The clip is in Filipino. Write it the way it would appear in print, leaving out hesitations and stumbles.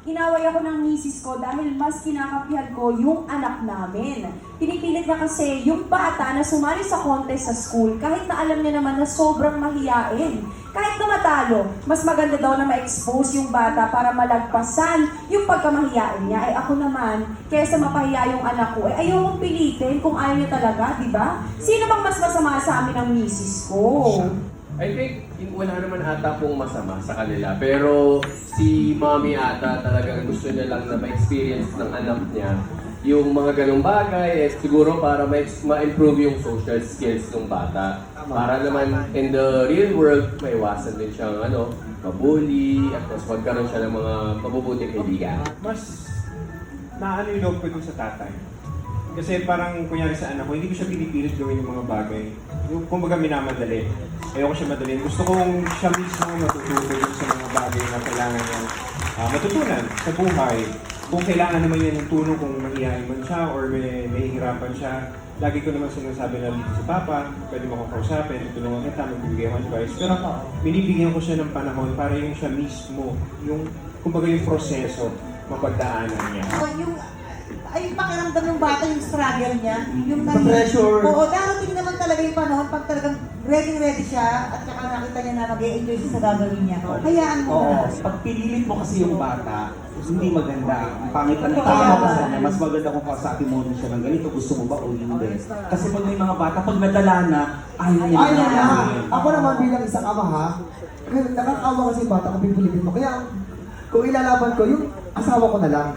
Inaway ako ng misis ko dahil mas kinakapihan ko yung anak namin. Pinipilit niya kasi yung bata na sumali sa contest sa school kahit na alam niya naman na sobrang mahiyain. Kahit na matalo, mas maganda daw na ma-expose yung bata para malagpasan yung pagkamahiyain niya. Ay ako naman, kesa mapahiya yung anak ko, ayokong pilitin kung ayaw niya talaga, di ba? Sino bang mas masama sa amin ng misis ko? I think wala naman ata pong masama sa kanila. Pero si mommy ata talagang gusto niya lang na ma-experience ng anak niya yung mga ganong bagay. Siguro para ma-improve yung social skills ng bata. Para naman in the real world, maiwasan din siyang mabully at mas magkaroon siya ng mga mabubuting kaibigan. Mas naano yung loob ko dun sa tatay. Kasi parang kunyari sa anak ko, hindi ko siya pinipilit gawin yung mga bagay. Yung kumbaga minamadali. Ayoko siya madali. Gusto kong siya mismo matututo dun sa mga bagay na kailangan niya matutunan sa buhay. Kung kailangan naman niya ng tulong, kung mahihain man siya or may nahihirapan siya, lagi ko naman sinasabi na dito si Papa, pwede mo akong kausapin, tutulungan kita, magbibigay akong advice. Pero binibigyan ko siya ng panahon para yung siya mismo, yung kumbaga yung proseso, mapagdaanan niya. Ay, pakiramdam ng bata yung struggle niya, yung pressure. Oo, darating naman talaga yung panahon pag talagang ready siya at saka nakita niya na mag-e-enjoy siya sa gagawin niya. Hayaan mo na. Pag pinilit mo kasi yung bata, hindi maganda. Ang pangit ang tama ko sa kanya. Mas maganda kung kasabi mo siya ng ganito, gusto mo ba o hindi. Kasi pag may mga bata, pag nadala na, ayaw niya Ayaw na. na. Ako naman bilang isang ama ha, nakakawa kasi yung bata kung pipulitin mo. Kaya kung ilalaban ko, yung asawa ko na lang.